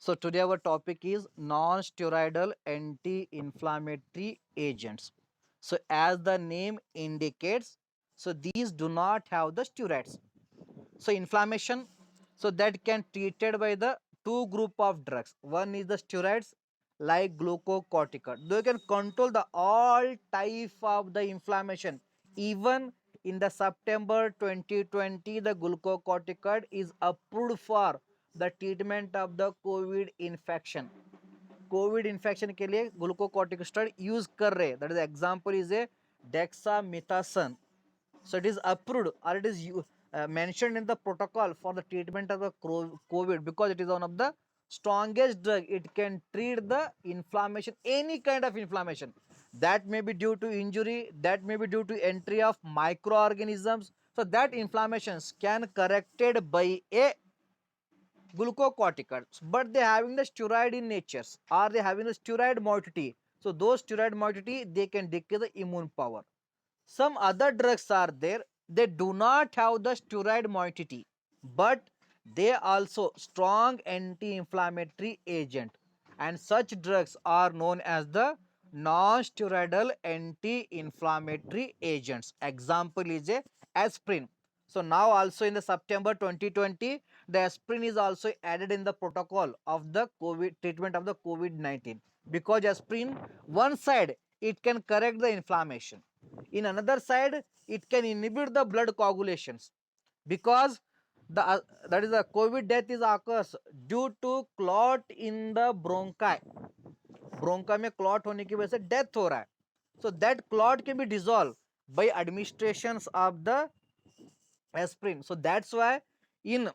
So today our topic is non-steroidal anti-inflammatory agents. So as the name indicates, so these do not have the steroids. So inflammation, so that can treated by the two group of drugs. One is the steroids like glucocorticoid. They can control the all type of the inflammation. Even in the September 2020, the glucocorticoid is approved for the treatment of the COVID infection. COVID infection के लिए glucocorticosteroid use कर रहे हैं. That is example is a dexamethasone. So it is approved or it is mentioned in the protocol for the treatment of the COVID because it is one of the strongest drug. It can treat the inflammation, any kind of inflammation. That may be due to injury, that may be due to entry of microorganisms. So that inflammations can corrected by a glucocorticoids, but they having the steroid in natures or they having the steroid moiety. So those steroid moiety they can decrease the immune power. Some other drugs are there, they do not have the steroid moiety, but they also strong anti-inflammatory agent, and such drugs are known as the non-steroidal anti-inflammatory agents. Example is a aspirin. So now also in the September 2020, the aspirin is also added in the protocol of the COVID treatment of the COVID-19 because aspirin one side it can correct the inflammation, in another side it can inhibit the blood coagulations because the that is the COVID death is occurs due to clot in the bronchi. ब्रोंका में clot होने की वजह से death हो रहा है. So that clot can be dissolve by administrations of the aspirin. So that's why in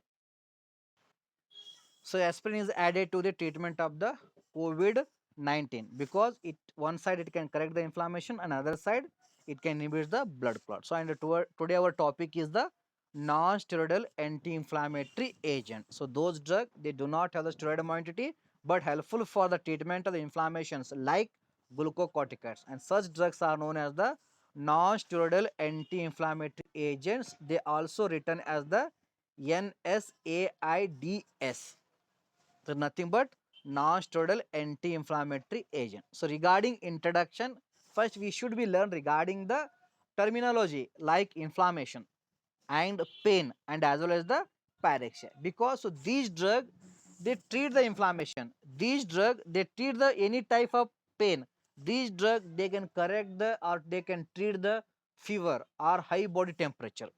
so aspirin is added to the treatment of the COVID-19 because it one side it can correct the inflammation, and other side it can inhibit the blood clot. So and today our topic is the non-steroidal anti-inflammatory agent. So those drugs they do not have the steroid moiety but helpful for the treatment of the inflammations like glucocorticoids, and such drugs are known as the non-steroidal anti-inflammatory agents. They also written as the NSAIDs. So nothing but non-steroidal anti-inflammatory agent. So regarding introduction, first we should be learn regarding the terminology like inflammation and pain and as well as the pyrexia, because so these drug they treat the inflammation, these drug they treat the any type of pain, these drug they can correct the or they can treat the fever or high body temperature.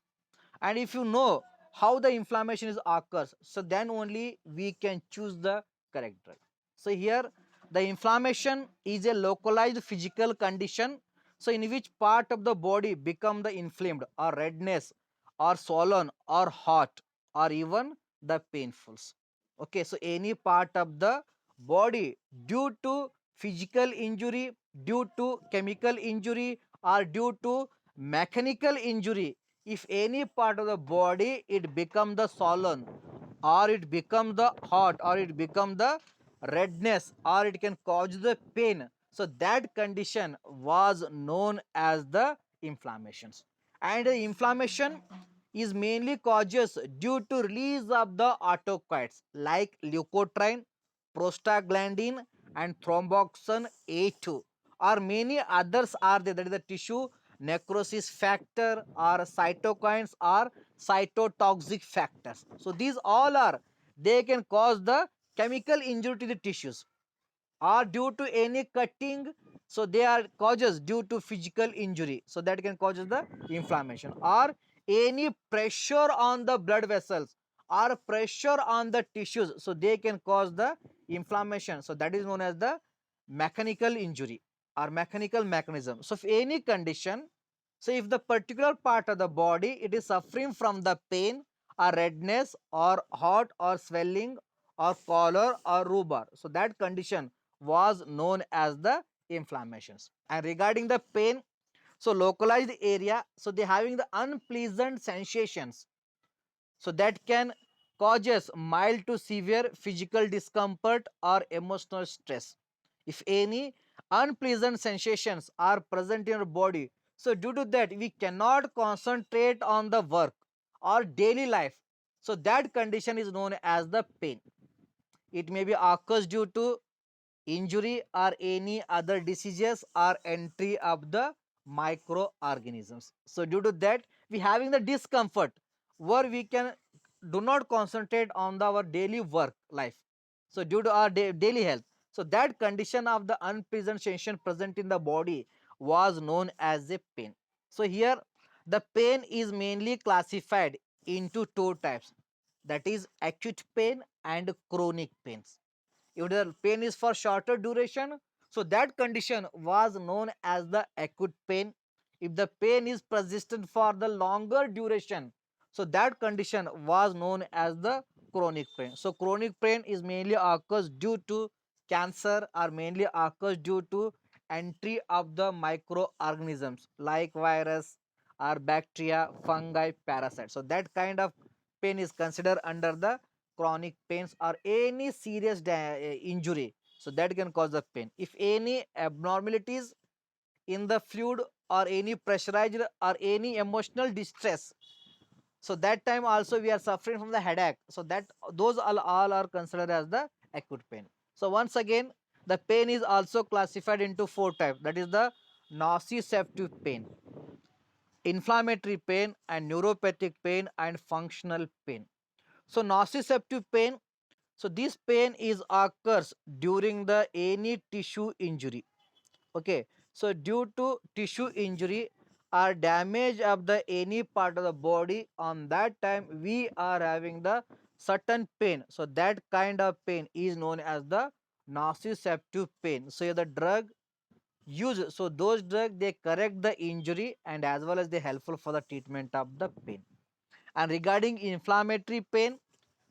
And if you know how the inflammation is occurs, so then only we can choose the correct drug. So here the inflammation is a localized physical condition, so in which part of the body become the inflamed or redness or swollen or hot or even the painfuls. Okay, so any part of the body due to physical injury, due to chemical injury or due to mechanical injury, if any part of the body it become the swollen or it become the hot or it become the redness or it can cause the pain, so that condition was known as the inflammations. And the inflammation is mainly causes due to release of the autocytes like leukotriene, prostaglandin and thromboxane A2 or many others are there, that is the tissue necrosis factor or cytokines or cytotoxic factors. So these all are, they can cause the chemical injury to the tissues or due to any cutting, so they are causes due to physical injury, so that can cause the inflammation, or any pressure on the blood vessels or pressure on the tissues, so they can cause the inflammation, so that is known as the mechanical injury or mechanical mechanism. So if any condition, so if the particular part of the body it is suffering from the pain or redness or hot or swelling or color or rubor, so that condition was known as the inflammations. And regarding the pain, so localized area, so they having the unpleasant sensations, so that can causes mild to severe physical discomfort or emotional stress. If any unpleasant sensations are present in your body, so due to that we cannot concentrate on the work or daily life, so that condition is known as the pain. It may be occurs due to injury or any other diseases or entry of the microorganisms. So due to that, we having the discomfort where we can do not concentrate on our daily work life. So due to our daily health, so that condition of the unpleasant sensation present in the body was known as a pain. So here the pain is mainly classified into two types, that is acute pain and chronic pains. If the pain is for shorter duration, so that condition was known as the acute pain. If the pain is persistent for the longer duration, so that condition was known as the chronic pain. So chronic pain is mainly occurs due to cancer or mainly occurs due to entry of the microorganisms like virus or bacteria, fungi, parasites. So that kind of pain is considered under the chronic pains or any serious injury, so that can cause the pain. If any abnormalities in the fluid or any pressurized or any emotional distress, so that time also we are suffering from the headache, so that those all are considered as the acute pain. So once again, the pain is also classified into four types, that is the nociceptive pain, inflammatory pain, and neuropathic pain, and functional pain. So nociceptive pain, so this pain is occurs during the any tissue injury. Okay, so due to tissue injury or damage of the any part of the body, on that time we are having the certain pain. So that kind of pain is known as the nociceptive pain. So the drug used, so those drugs they correct the injury and as well as they helpful for the treatment of the pain. And regarding inflammatory pain,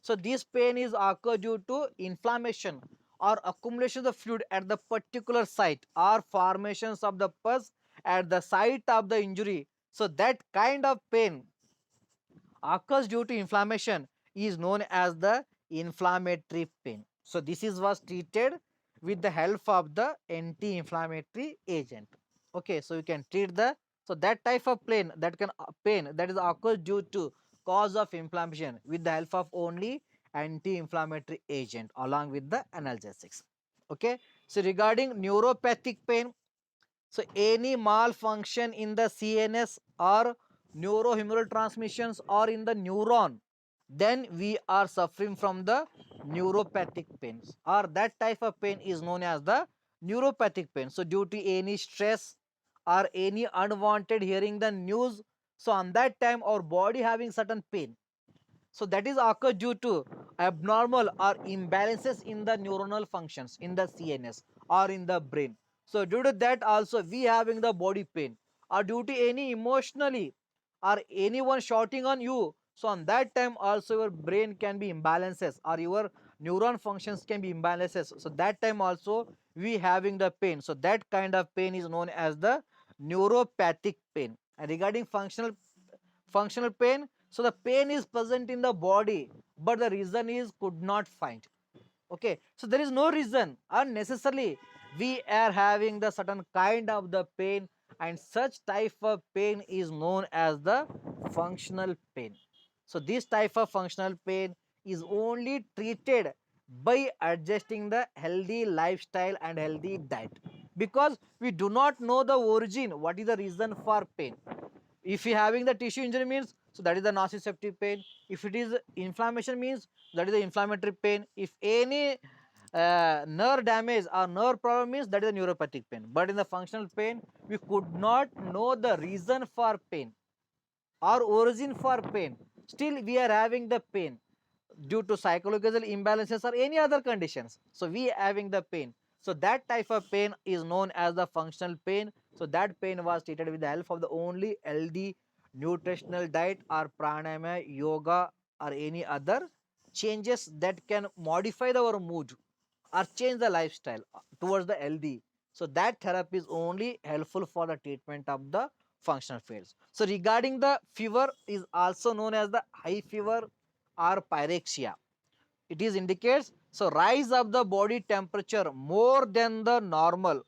so this pain is occur due to inflammation or accumulation of the fluid at the particular site or formations of the pus at the site of the injury. So that kind of pain occurs due to inflammation is known as the inflammatory pain. So this is was treated with the help of the anti-inflammatory agent. Okay, so you can treat the, so that type of pain that is occurs due to cause of inflammation with the help of only anti-inflammatory agent along with the analgesics. Okay, so regarding neuropathic pain, so any malfunction in the CNS or neurohumoral transmissions or in the neuron, then we are suffering from the neuropathic pains, or that type of pain is known as the neuropathic pain. So due to any stress or any unwanted hearing the news, so on that time our body having certain pain, so that is occur due to abnormal or imbalances in the neuronal functions in the CNS or in the brain. So due to that also we having the body pain, or due to any emotionally or anyone shouting on you, so on that time also your brain can be imbalances or your neuron functions can be imbalances, so that time also we having the pain. So that kind of pain is known as the neuropathic pain. And regarding functional pain, so the pain is present in the body but the reason is could not find. Okay, so there is no reason unnecessarily we are having the certain kind of the pain, and such type of pain is known as the functional pain. So this type of functional pain is only treated by adjusting the healthy lifestyle and healthy diet, because we do not know the origin, what is the reason for pain. If you having the tissue injury means, so that is the nociceptive pain. If it is inflammation means, that is the inflammatory pain. If any nerve damage or nerve problem means, that is the neuropathic pain. But in the functional pain, we could not know the reason for pain or origin for pain. Still we are having the pain due to psychological imbalances or any other conditions. So we having the pain. So that type of pain is known as the functional pain. So that pain was treated with the help of the only healthy nutritional diet or pranayama, yoga, or any other changes that can modify our mood or change the lifestyle towards the healthy. So that therapy is only helpful for the treatment of the functional failures. So regarding the fever is also known as the high fever or pyrexia. It is indicates so rise of the body temperature more than the normal.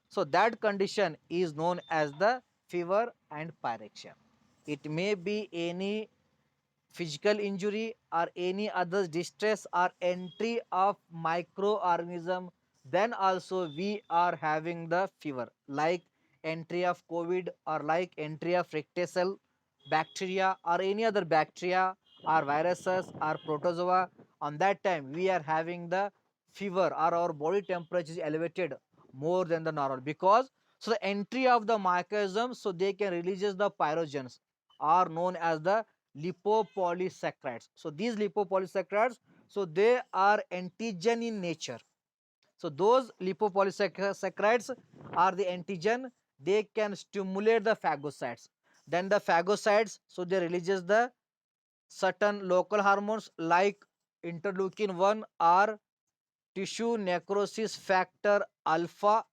So that condition is known as the fever and pyrexia. It may be any physical injury or any other distress or entry of microorganism, then also we are having the fever, like entry of COVID or like entry of Rickettsia bacteria or any other bacteria or viruses or protozoa. On that time we are having the fever or our body temperature is elevated more than the normal, because so the entry of the microorganisms, so they can releases the pyrogens are known as the lipopolysaccharides. So these lipopolysaccharides, so they are antigen in nature. So those lipopolysaccharides are the antigen. They can stimulate the phagocytes. Then the phagocytes, so they releases the certain local hormones like interleukin 1 or tissue necrosis factor alpha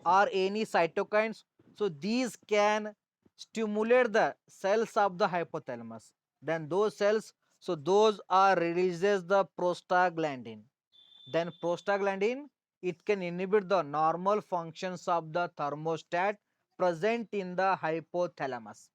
or any cytokines. So these can stimulate the cells of the hypothalamus. Then those cells, so those are releases the prostaglandin. Then prostaglandin, it can inhibit the normal functions of the thermostat present in the hypothalamus.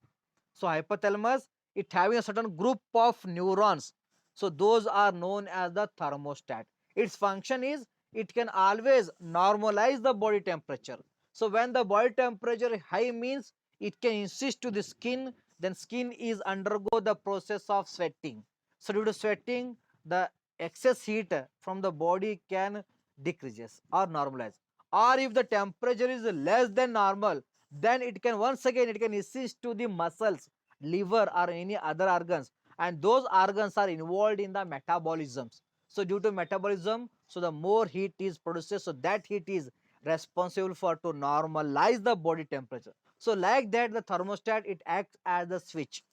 So hypothalamus, it having a certain group of neurons. So those are known as the thermostat. Its function is it can always normalize the body temperature. So when the body temperature is high means it can insist to the skin, then skin is undergo the process of sweating. So due to sweating, the excess heat from the body can decreases or normalize. Or if the temperature is less than normal, then it can once again it can assist to the muscles, liver or any other organs, and those organs are involved in the metabolisms. So due to metabolism, so the more heat is produced, so that heat is responsible for to normalize the body temperature. So like that the thermostat, it acts as the switch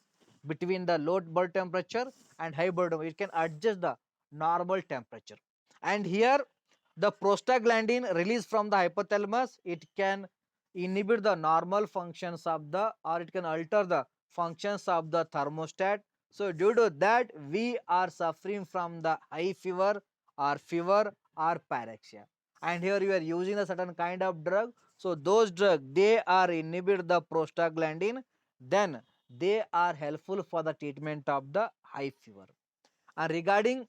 between the low body temperature and high body temperature. It can adjust the normal temperature. And here the prostaglandin released from the hypothalamus, it can inhibit the normal functions of the, or it can alter the functions of the thermostat. So due to that we are suffering from the high fever or pyrexia. And here you are using a certain kind of drug. So those drugs, they are inhibit the prostaglandin, then they are helpful for the treatment of the high fever. And regarding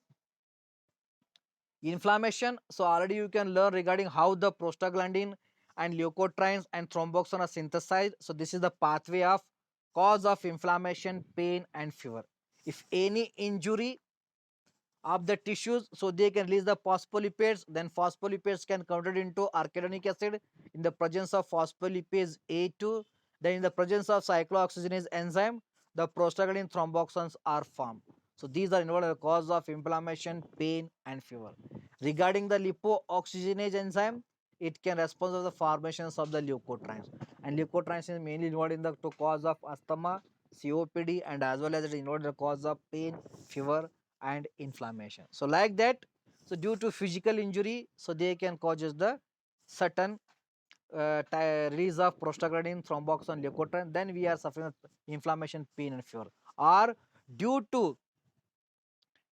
inflammation, so already you can learn regarding how the prostaglandin and leukotrienes and thromboxane are synthesized. So this is the pathway of cause of inflammation, pain and fever. If any injury of the tissues, so they can release the phospholipids, then phospholipids can convert into arachidonic acid in the presence of phospholipase A2. Then in the presence of cyclooxygenase enzyme, the prostaglandin thromboxanes are formed. So these are involved in the cause of inflammation, pain and fever. Regarding the lipooxygenase enzyme, it can respond to the formations of the leukotrienes, and leukotrienes is mainly involved in the to cause of asthma, COPD, and as well as it is involved in the cause of pain, fever and inflammation. So like that, so due to physical injury, so they can causes the certain release of prostaglandin, thromboxane, leukotriene, then we are suffering inflammation, pain and fever. Or due to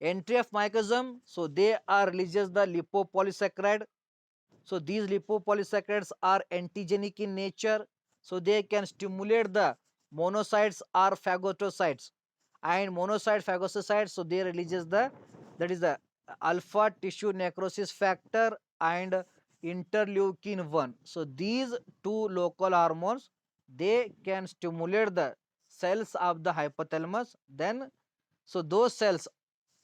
entry of microism, so they are releases the lipopolysaccharide. So these lipopolysaccharides are antigenic in nature, so they can stimulate the monocytes or phagocytocytes. And monocyte phagocytocytes, so they releases the, that is the alpha tissue necrosis factor and interleukin 1. So these two local hormones, they can stimulate the cells of the hypothalamus. Then so those cells,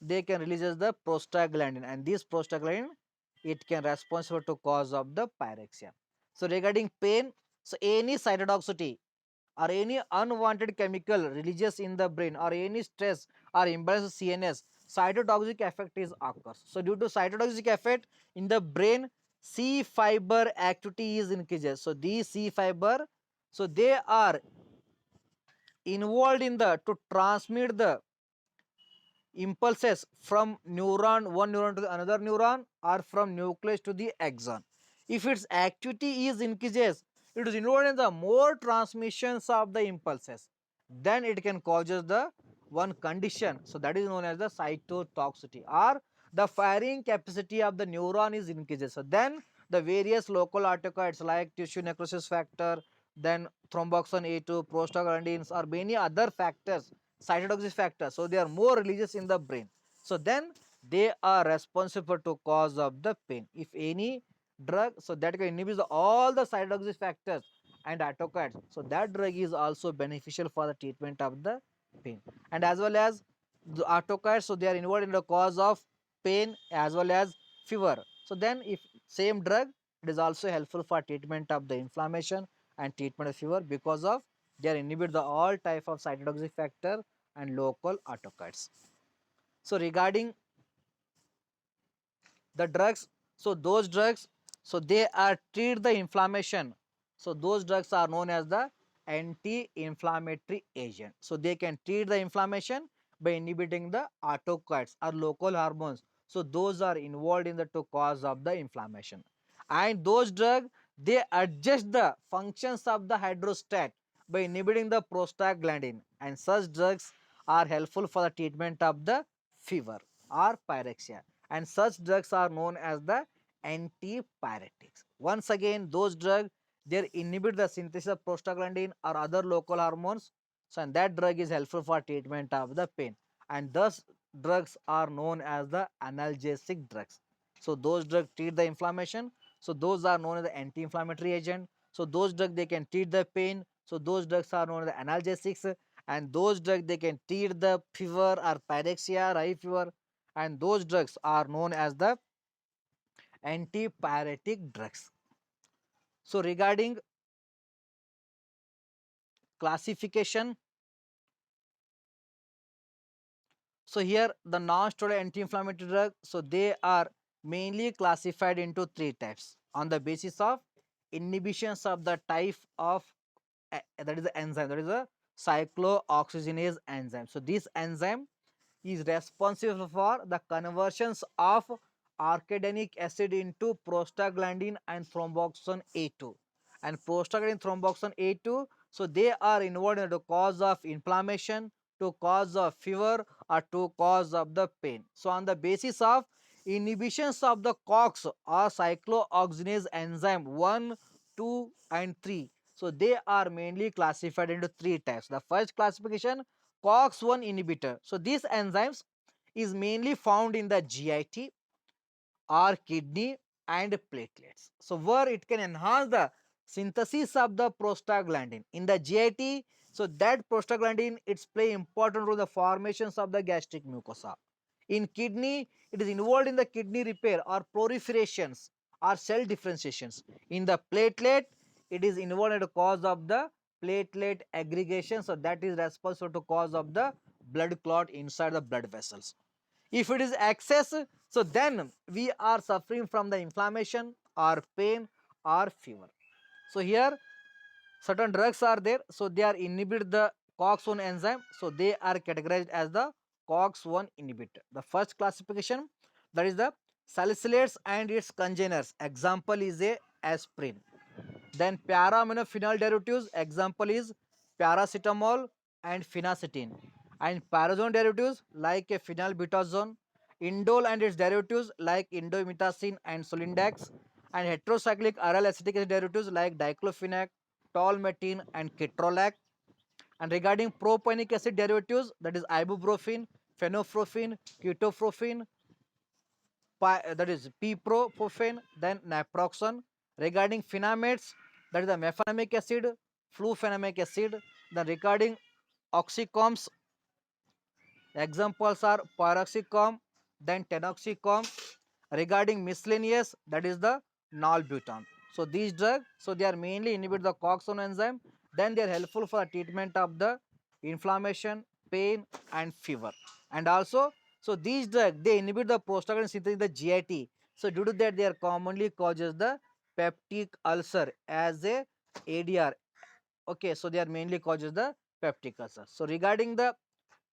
they can releases the prostaglandin, and this prostaglandin, it can responsible to cause of the pyrexia. So regarding pain, so any cytotoxicity or any unwanted chemical releases in the brain or any stress or imbalance of CNS, cytotoxic effect is occurs. So due to cytotoxic effect in the brain, C fiber activity is increases. So these C fiber, so they are involved in the to transmit the impulses from one neuron to the another neuron or from nucleus to the axon. If its activity is increases, it is involved in the more transmissions of the impulses, then it can causes the one condition. So that is known as the cytotoxicity, or the firing capacity of the neuron is increases. So then the various local autocytes like tissue necrosis factor, then thromboxane A2, prostaglandins or many other factors cytotoxic factors, so they are more releases in the brain. So then they are responsible to cause of the pain. If any drug, so that can inhibit all the cytotoxic factors and autokines, so that drug is also beneficial for the treatment of the pain. And as well as the autokines, so they are involved in the cause of pain as well as fever. So then if same drug, it is also helpful for treatment of the inflammation and treatment of fever, because of they are inhibit the all type of cytotoxic factor and local autokines. So regarding the drugs, so those drugs, so they are treat the inflammation, so those drugs are known as the anti-inflammatory agent. So they can treat the inflammation by inhibiting the autokines or local hormones, so those are involved in the to cause of the inflammation. And those drugs, they adjust the functions of the hydrostat by inhibiting the prostaglandin, and such drugs are helpful for the treatment of the fever or pyrexia, and such drugs are known as the antipyretics. Once again, those drugs, they inhibit the synthesis of prostaglandin or other local hormones, so and that drug is helpful for treatment of the pain, and thus drugs are known as the analgesic drugs. So those drugs treat the inflammation, so those are known as the anti-inflammatory agent. So those drugs, they can treat the pain, so those drugs are known as the analgesics. And those drugs, they can treat the fever or pyrexia or high fever, and those drugs are known as the antipyretic drugs. So regarding classification, so here the non-steroidal anti-inflammatory drug, so they are mainly classified into three types on the basis of inhibitions of the type of that is the enzyme, that is a cyclooxygenase enzyme. So this enzyme is responsible for the conversions of arachidonic acid into prostaglandin and thromboxane A2. And prostaglandin thromboxane A2, so they are involved in the cause of inflammation, to cause of fever, or to cause of the pain. So on the basis of inhibitions of the COX or cyclooxygenase enzyme 1, 2 and 3, so they are mainly classified into three types. The first classification, COX-1 inhibitor. So these enzymes is mainly found in the GIT or kidney and platelets. So where it can enhance the synthesis of the prostaglandin in the GIT. So that prostaglandin, it's play important role in the formations of the gastric mucosa. In kidney, it is involved in the kidney repair or proliferations or cell differentiations. In the platelet, it is involved in the cause of the platelet aggregation. So that is responsible to cause of the blood clot inside the blood vessels. If it is excess, so then we are suffering from the inflammation or pain or fever. So here certain drugs are there, so they are inhibit the COX-1 enzyme, so they are categorized as the COX-1 inhibitor. The first classification, that is the salicylates and its congeners, example is a aspirin. Then para-aminophenol derivatives, example is paracetamol and phenacetin. And pyrazone derivatives like a phenylbutazone, indole and its derivatives like indomethacin and solindax, and heterocyclic aryl acetic acid derivatives like diclofenac, tolmetin and ketorolac. And regarding propionic acid derivatives, that is ibuprofen, phenoprophen, ketoprofen, that is piprofen, then naproxen. Regarding phenamates, that is the mefenamic acid, flufenamic acid. Then regarding oxycoms, examples are pyroxycom, then tenoxycom. Regarding miscellaneous, that is the nalbuphine. So these drugs, so they are mainly inhibit the COX-1 enzyme. Then they are helpful for treatment of the inflammation, pain, and fever. And also, so these drugs, they inhibit the prostaglandin synthesis in the GIT. So due to that, they are commonly causes the peptic ulcer as a ADR. Okay, so they are mainly causes the peptic ulcer. So regarding the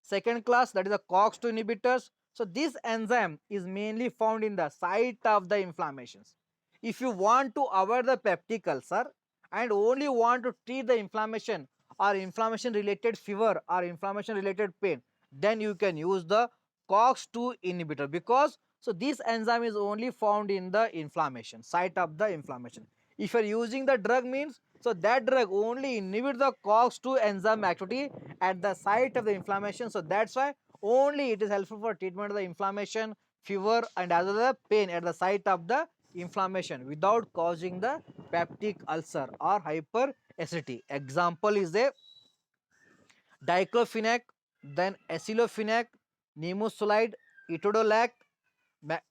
second class, that is the COX-2 inhibitors. So this enzyme is mainly found in the site of the inflammations. If you want to avoid the peptic ulcer and only want to treat the inflammation or inflammation related fever or inflammation related pain, then you can use the COX-2 inhibitor, because so this enzyme is only found in the inflammation, site of the inflammation. If you're using the drug means, so that drug only inhibits the COX-2 enzyme activity at the site of the inflammation. So that's why only it is helpful for treatment of the inflammation, fever, and as well as pain at the site of the inflammation without causing the peptic ulcer or hyperacidity. Example is a diclofenac, then acylofenac, nimesulide, etodolac,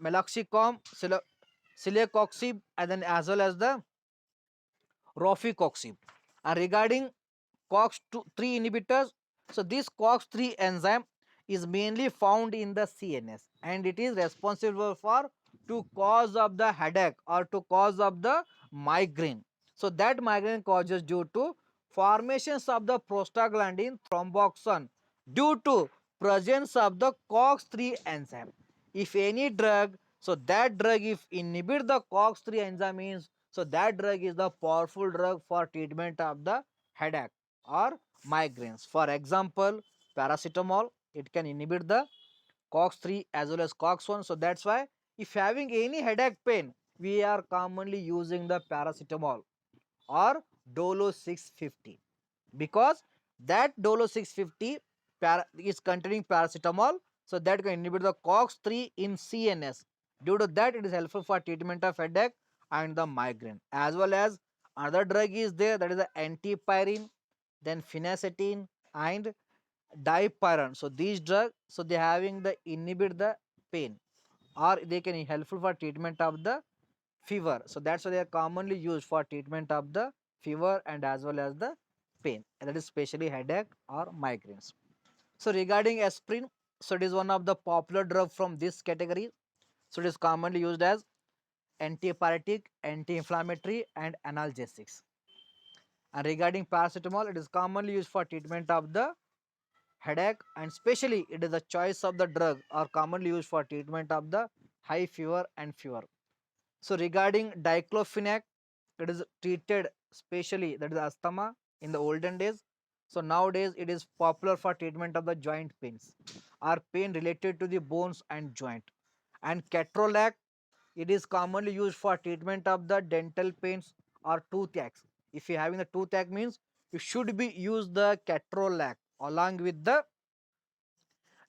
meloxicam, celecoxib, and then as well as the rofecoxib. And regarding COX-3 inhibitors, so this COX-3 enzyme is mainly found in the CNS and it is responsible for to cause of the headache or to cause of the migraine. So that migraine causes due to formations of the prostaglandin thromboxane due to presence of the COX-3 enzyme. If any drug, so that drug if inhibit the COX-3 enzyme means, so that drug is the powerful drug for treatment of the headache or migraines. For example, paracetamol, it can inhibit the COX-3 as well as COX-1. So that's why if having any headache pain, we are commonly using the paracetamol or Dolo 650 because that Dolo 650 is containing paracetamol, so that can inhibit the COX-3 in CNS. Due to that, it is helpful for treatment of headache and the migraine. As well as another drug is there, that is the antipyrine, then phenacetin and dipyrin. So these drugs, so they having the inhibit the pain or they can be helpful for treatment of the fever. So that's why they are commonly used for treatment of the fever and as well as the pain, and that is especially headache or migraines. So regarding aspirin, so it is one of the popular drug from this category. So it is commonly used as antipyretic, anti-inflammatory and analgesics. And regarding paracetamol, it is commonly used for treatment of the headache and especially it is the choice of the drug or commonly used for treatment of the high fever and fever. So regarding diclofenac, it is treated specially that is asthma in the olden days. So nowadays it is popular for treatment of the joint pains or pain related to the bones and joint. And ketorolac, it is commonly used for treatment of the dental pains or toothaches. If you having the toothache means you should be use the ketorolac along with the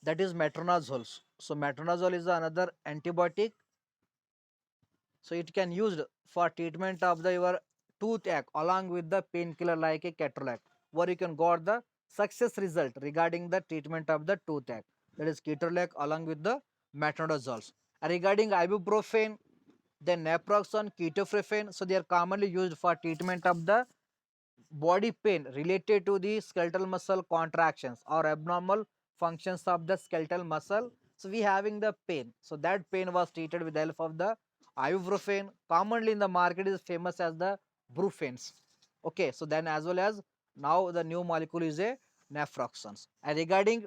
that is metronidazole. So metronidazole is another antibiotic, so it can used for treatment of the your toothache along with the painkiller like a ketorolac, where you can got the success result regarding the treatment of the toothache. That is ketorolac along with the metronodazoles. And regarding ibuprofen, then naproxen, ketoprofen, so they are commonly used for treatment of the body pain related to the skeletal muscle contractions or abnormal functions of the skeletal muscle. So we having the pain. So that pain was treated with the help of the ibuprofen. Commonly in the market is famous as the brufens. Okay, so then as well as now the new molecule is a naproxen. And regarding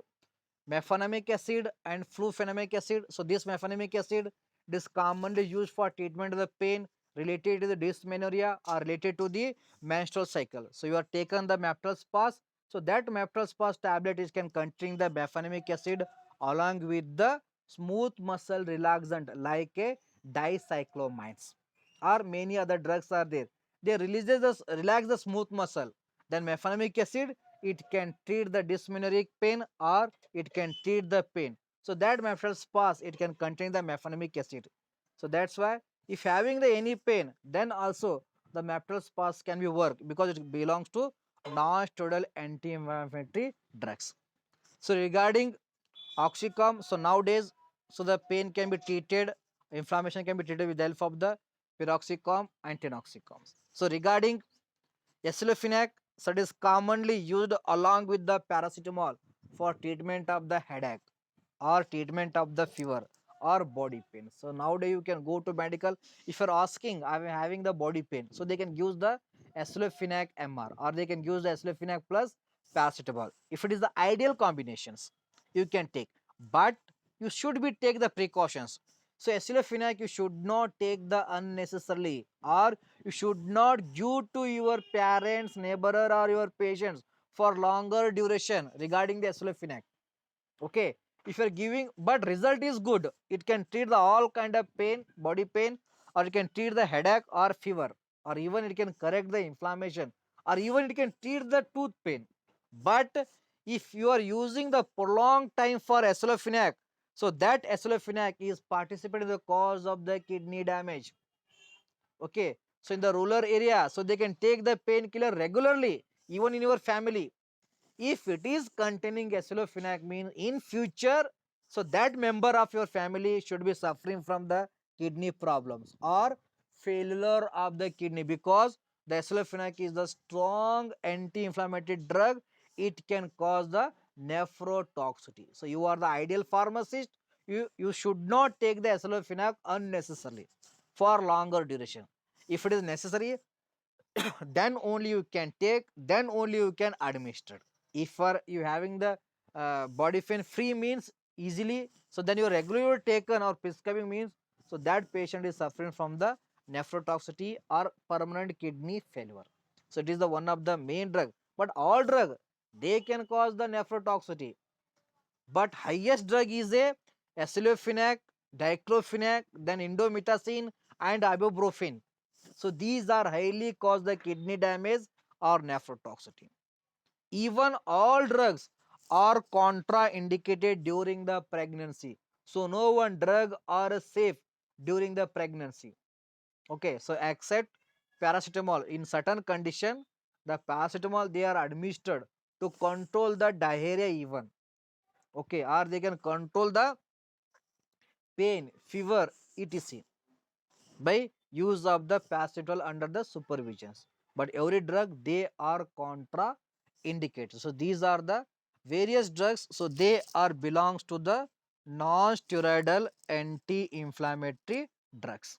mefenamic acid and flufenamic acid. So this mefenamic acid is commonly used for treatment of the pain related to the dysmenorrhea or related to the menstrual cycle. So you are taken the meftal So that meftal tablet is can contain the mefenamic acid along with the smooth muscle relaxant like a dicyclomines or many other drugs are there. They relax the smooth muscle. Then mefenamic acid, it can treat the dysmenorrheic pain or it can treat the pain. So that mephral it can contain the mefenamic acid. So that's why if having the any pain, then also the mephral can be worked because it belongs to non-steroidal anti-inflammatory drugs. So regarding oxycom, so nowadays, so the pain can be treated, inflammation can be treated with the help of the piroxicam and tenoxicam. So regarding aceclofenac, so it is commonly used along with the paracetamol for treatment of the headache or treatment of the fever or body pain. So nowadays you can go to medical if you're asking I'm having the body pain, so they can use the aceclofenac MR or they can use the aceclofenac plus paracetamol. If it is the ideal combinations, you can take, but you should be take the precautions. So aceclofenac you should not take the unnecessarily or you should not give to your parents, neighbor or your patients for longer duration regarding the aceclofenac. Okay, if you're giving but result is good, it can treat the all kind of pain, body pain, or it can treat the headache or fever. or even it can correct the inflammation, or even it can treat the tooth pain. But if you are using the prolonged time for aceclofenac, so that aceclofenac is participating in the cause of the kidney damage. Okay, so in the rural area, so they can take the painkiller regularly, even in your family. If it is containing aceclofenac, means in future, so that member of your family should be suffering from the kidney problems or failure of the kidney, because the aceclofenac is the strong anti-inflammatory drug. It can cause the nephrotoxicity. So you are the ideal pharmacist. You should not take the aceclofenac unnecessarily for longer duration. If it is necessary, then only you can take, then only you can administer. If for you having the body pain free means easily, so then you regularly taken or prescribing means, so that patient is suffering from the nephrotoxicity or permanent kidney failure. So it is the one of the main drug, but all drug, they can cause the nephrotoxicity, but highest drug is a aceclofenac, diclofenac, then indomethacin and ibuprofen. So these are highly cause the kidney damage or nephrotoxicity. Even all drugs are contraindicated during the pregnancy. So no one drug are safe during the pregnancy. Okay, so except paracetamol, in certain condition, the paracetamol they are administered to control the diarrhea even. Okay, or they can control the pain, fever, etc. by use of the paracetamol under the supervisions. But every drug they are contra indicated. So these are the various drugs. So they are belongs to the non-steroidal anti-inflammatory drugs.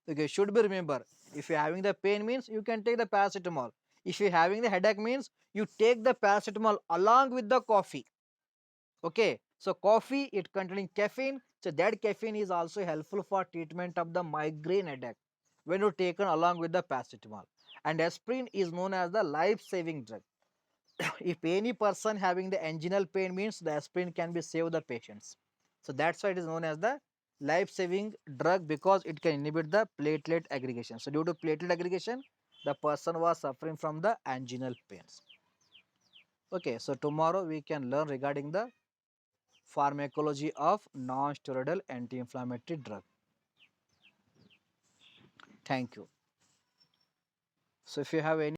Okay, should be remember, if you're having the pain means you can take the paracetamol. If you're having the headache means you take the paracetamol along with the coffee. Okay, so coffee it containing caffeine, so that caffeine is also helpful for treatment of the migraine headache when you taken along with the paracetamol. And aspirin is known as the life-saving drug. If any person having the anginal pain means the aspirin can be save the patients. So that's why it is known as the life-saving drug, because it can inhibit the platelet aggregation. So due to platelet aggregation, the person was suffering from the anginal pains. Okay, so tomorrow we can learn regarding the pharmacology of non-steroidal anti-inflammatory drug. Thank you. So if you have any